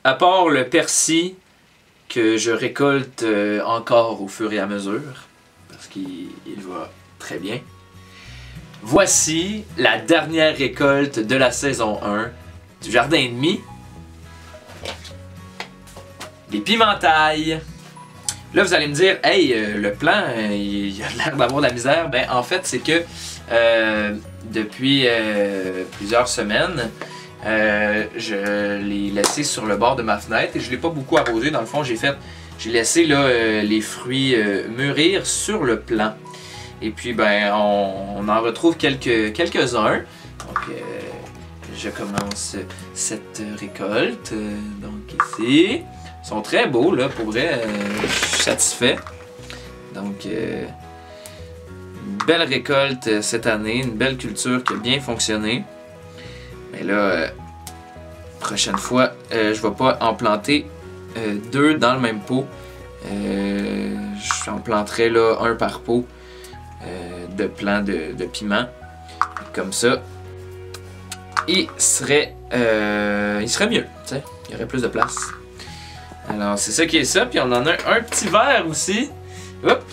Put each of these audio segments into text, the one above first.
À part le persil que je récolte encore au fur et à mesure, parce qu'il va très bien. Voici la dernière récolte de la saison 1 du Jardin et demi. Les pimentailles. Là, vous allez me dire, hey, le plan, il a l'air d'avoir de la misère. Ben, en fait, c'est que depuis plusieurs semaines, je l'ai laissé sur le bord de ma fenêtre et je ne l'ai pas beaucoup arrosé. Dans le fond, j'ai laissé là, les fruits mûrir sur le plan. Et puis, ben, on en retrouve quelques-uns. Donc, je commence cette récolte. Donc, ici. Ils sont très beaux, là, pour vrai. Je suis satisfait. Donc, une belle récolte cette année. Une belle culture qui a bien fonctionné. Mais là, prochaine fois, je ne vais pas en planter deux dans le même pot. J'en planterai là, un par pot de plants de piment. Comme ça, il serait mieux. T'sais. Il y aurait plus de place. Alors, c'est ça qui est ça. Puis on en a un petit verre aussi. Hop,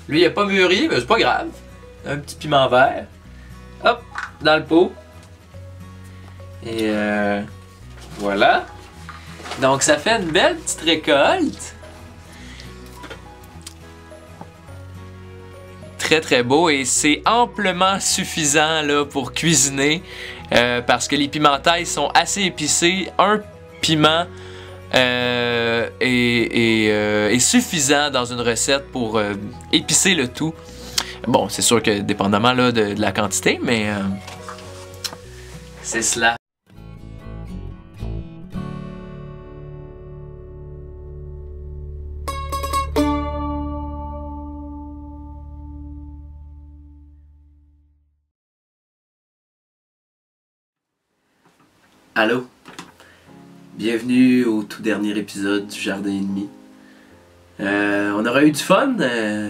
lui, il n'a pas mûri, mais c'est pas grave. Un petit piment vert. Hop, dans le pot. Et voilà. Donc, ça fait une belle petite récolte. Très très beau et c'est amplement suffisant là, pour cuisiner parce que les pimentailles sont assez épicées. Un piment est suffisant dans une recette pour épicer le tout. Bon, c'est sûr que dépendamment là, de la quantité, mais c'est cela. Allô? Bienvenue au tout dernier épisode du Jardin et demi. On aurait eu du fun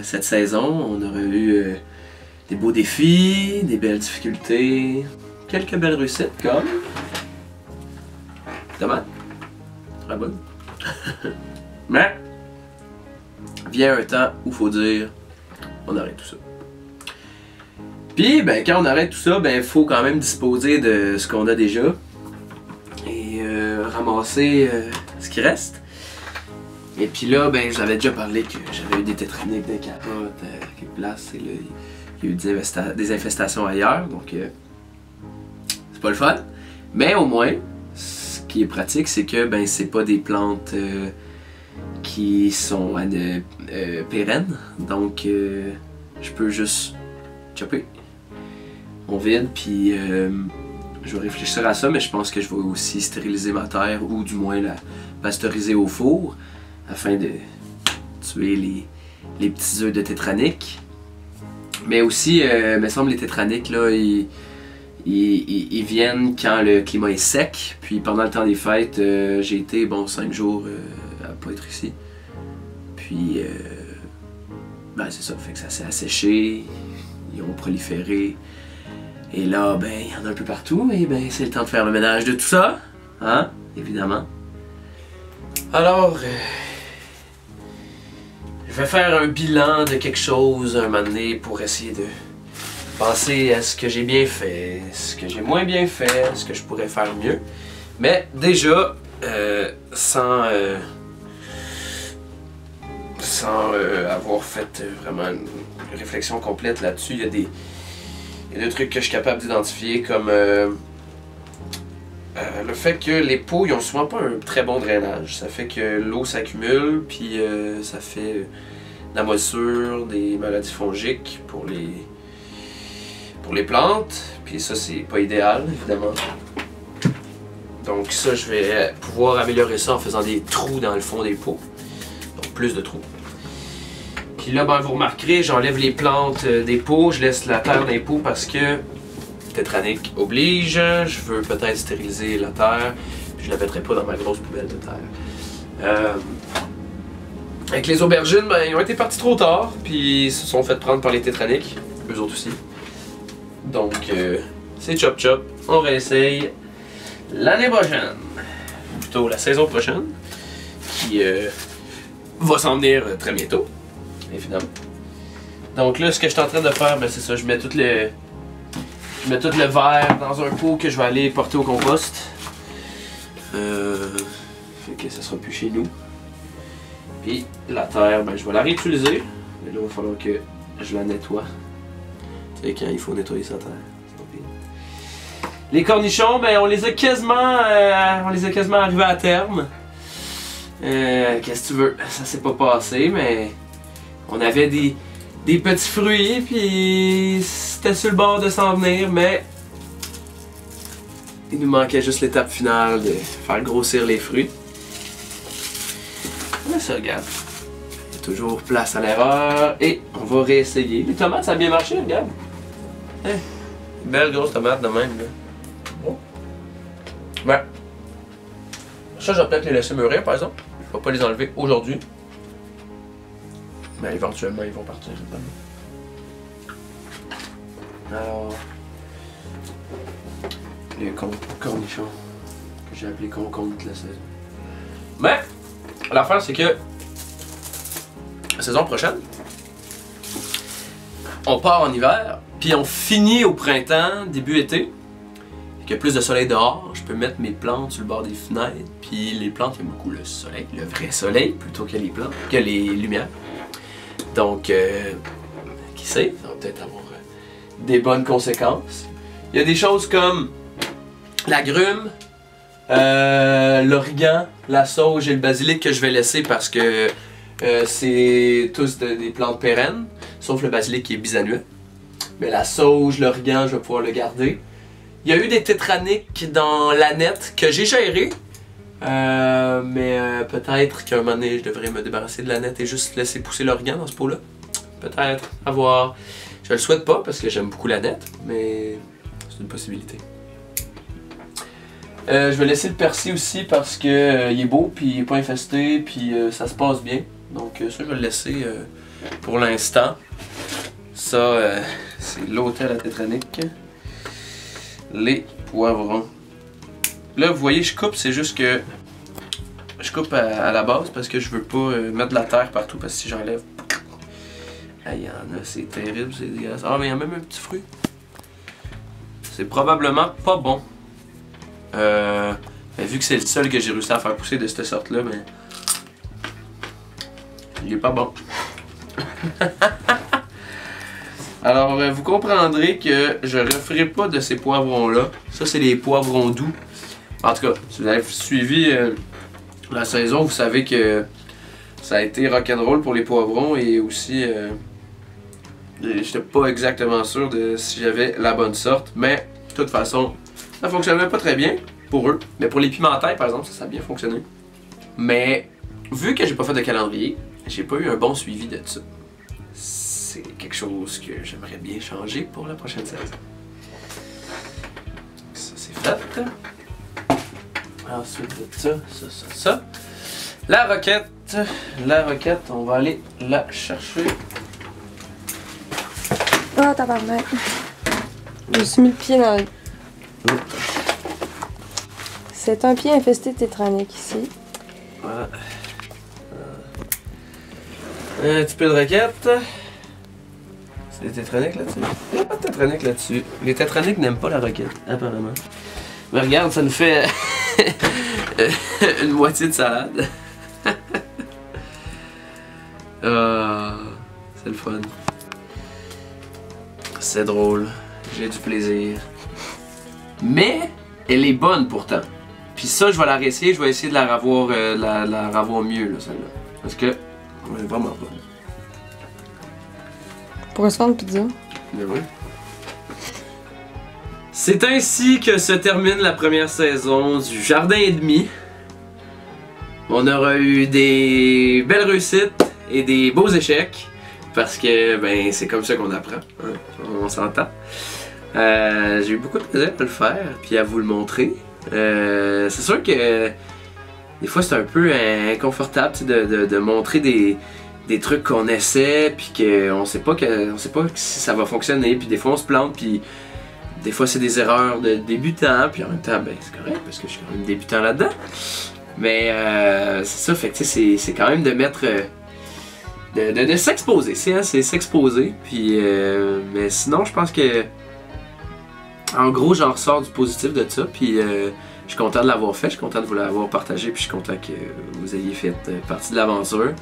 cette saison, on aurait eu des beaux défis, des belles difficultés, quelques belles réussites comme... Tomate, très bonne. Mais, vient un temps où il faut dire, on arrête tout ça. Puis, ben, quand on arrête tout ça, ben, faut quand même disposer de ce qu'on a déjà. Et ramasser ce qui reste. Et puis là, ben, je vous avais déjà parlé que j'avais eu des tétraniques, des carottes, quelques places, et là, il y a eu des infestations ailleurs, donc c'est pas le fun. Mais au moins, ce qui est pratique, c'est que ben, c'est pas des plantes qui sont pérennes, donc je peux juste chopper mon vide, puis je vais réfléchir à ça, mais je pense que je vais aussi stériliser ma terre ou du moins la pasteuriser au four afin de tuer les petits œufs de tétranique. Mais aussi, il me semble les tétraniques, là, ils viennent quand le climat est sec. Puis pendant le temps des fêtes, j'ai été 5 jours à pas être ici. Puis, ben c'est ça, fait que ça s'est asséché, ils ont proliféré. Et là, ben, il y en a un peu partout, et ben, c'est le temps de faire le ménage de tout ça, hein, évidemment. Alors, je vais faire un bilan de quelque chose un moment donné pour essayer de penser à ce que j'ai bien fait, ce que j'ai moins bien fait, ce que je pourrais faire mieux. Mais déjà, sans avoir fait vraiment une réflexion complète là-dessus, il y a des trucs que je suis capable d'identifier comme le fait que les pots ils ont souvent pas un très bon drainage. Ça fait que l'eau s'accumule, puis ça fait de la moisissure, des maladies fongiques pour les plantes. Puis ça c'est pas idéal évidemment. Donc ça je vais pouvoir améliorer ça en faisant des trous dans le fond des pots. Donc plus de trous. Puis là, ben, vous remarquerez, j'enlève les plantes des pots, je laisse la terre des pots parce que tétranique oblige. Je veux peut-être stériliser la terre, puis je la mettrai pas dans ma grosse poubelle de terre. Avec les aubergines, ben, ils ont été partis trop tard, puis ils se sont fait prendre par les tétraniques, eux autres aussi. Donc, c'est chop chop, on réessaye. l'année prochaine. Plutôt la saison prochaine. Qui va s'en venir très bientôt. Évidemment. Donc là, ce que je suis en train de faire, ben, c'est ça. Je mets tout le verre dans un pot que je vais aller porter au compost. Fait que ça sera plus chez nous. Puis la terre, ben, je vais la réutiliser. Mais là, il va falloir que je la nettoie. Tu sais, quand il faut nettoyer sa terre. C'est pas pire. Les cornichons, ben, on les a quasiment arrivés à terme. Qu'est-ce que tu veux? Ça s'est pas passé, mais on avait des petits fruits, puis c'était sur le bord de s'en venir, mais il nous manquait juste l'étape finale de faire grossir les fruits. Mais ça, regarde. Il y a toujours place à l'erreur, et on va réessayer. Les tomates, ça a bien marché, regarde. Hein? Belle grosse tomate de même, là. Oh. Ouais. Ça, je vais peut-être les laisser mûrir, par exemple. Je vais pas les enlever aujourd'hui. Mais éventuellement, ils vont partir. Alors, les cornichons, que j'ai appelé concombre de la saison. Mais, l'affaire, c'est que la saison prochaine, on part en hiver, puis on finit au printemps, début été. Il y a plus de soleil dehors, je peux mettre mes plantes sur le bord des fenêtres, puis les plantes aiment beaucoup le soleil, le vrai soleil, plutôt que les plantes, que les lumières. Donc, qui sait, ça va peut-être avoir des bonnes conséquences. Il y a des choses comme l'agrumes, l'origan, la sauge et le basilic que je vais laisser parce que c'est tous des plantes pérennes, sauf le basilic qui est bisannuel. Mais la sauge, l'origan, je vais pouvoir le garder. Il y a eu des tétraniques dans l'aneth que j'ai géré. Mais peut-être qu'à un moment donné, je devrais me débarrasser de l'aneth et juste laisser pousser l'origan dans ce pot-là. Peut-être, à voir. Je le souhaite pas parce que j'aime beaucoup l'aneth, mais c'est une possibilité. Je vais laisser le persil aussi parce que il est beau, puis il est pas infesté, puis ça se passe bien. Donc ça, je vais le laisser pour l'instant. Ça, c'est l'hôtel à tétranique. Les poivrons. Là, vous voyez, je coupe, c'est juste que je coupe à la base parce que je veux pas mettre de la terre partout parce que si j'enlève, il y en a, c'est terrible, c'est dégueulasse. Ah, mais il y a même un petit fruit. C'est probablement pas bon. Mais vu que c'est le seul que j'ai réussi à faire pousser de cette sorte-là, mais il est pas bon. Alors, vous comprendrez que je ne referai pas de ces poivrons-là. Ça, c'est les poivrons doux. En tout cas, si vous avez suivi la saison, vous savez que ça a été rock'n'roll pour les poivrons et aussi, j'étais pas exactement sûr de si j'avais la bonne sorte, mais de toute façon, ça fonctionnait pas très bien pour eux. Mais pour les pimentelles, par exemple, ça a bien fonctionné. Mais vu que j'ai pas fait de calendrier, j'ai pas eu un bon suivi de ça. C'est quelque chose que j'aimerais bien changer pour la prochaine saison. Ça, c'est fait. Ensuite de ça. La roquette, on va aller la chercher. Oh, tabarnak. Je me suis mis le pied dans le... C'est un pied infesté de tétranique ici. Voilà. Un petit peu de roquette. C'est des tétraniques là-dessus? Il n'y a pas de tétraniques là-dessus. Les tétraniques n'aiment pas la roquette, apparemment. Mais regarde, ça nous fait une moitié de salade. C'est le fun. C'est drôle. J'ai du plaisir. Mais elle est bonne pourtant. Puis ça, je vais la réessayer. Je vais essayer de la revoir, la revoir mieux, là, celle-là. Parce que elle est vraiment bonne. Pourquoi se faire une pizza? Mais oui. C'est ainsi que se termine la première saison du Jardin et demi. On aura eu des belles réussites et des beaux échecs. Parce que ben c'est comme ça qu'on apprend. Hein? On s'entend. J'ai eu beaucoup de plaisir à le faire puis à vous le montrer. C'est sûr que des fois c'est un peu inconfortable de montrer des trucs qu'on essaie puis qu'on sait pas si ça va fonctionner, puis des fois on se plante, puis des fois c'est des erreurs de débutant, puis en même temps, ben c'est correct parce que je suis quand même débutant là-dedans. Mais c'est ça, fait que c'est quand même de mettre... de s'exposer, c'est s'exposer. Puis, mais sinon, je pense que... En gros, j'en ressors du positif de ça, puis je suis content de l'avoir fait, je suis content de vous l'avoir partagé, puis je suis content que vous ayez fait partie de l'aventure.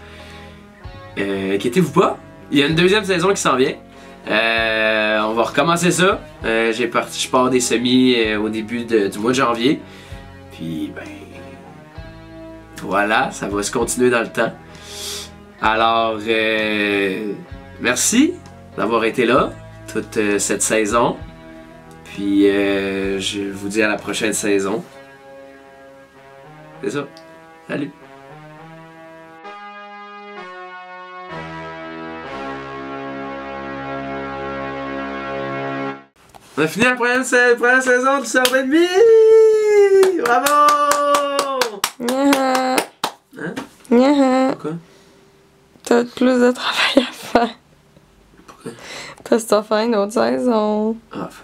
Inquiétez-vous pas, il y a une deuxième saison qui s'en vient. On va recommencer ça. Je pars des semis au début du mois de janvier. Puis, ben... Voilà, ça va se continuer dans le temps. Alors, merci d'avoir été là toute cette saison. Puis, je vous dis à la prochaine saison. C'est ça. Salut! On a fini la première saison du Cerf d'Ennemi! Bravo! Nya. Hein? Nya. Pourquoi? T'as plus de travail à faire. Pourquoi? Parce que t'as fait une autre saison. Ah, enfin.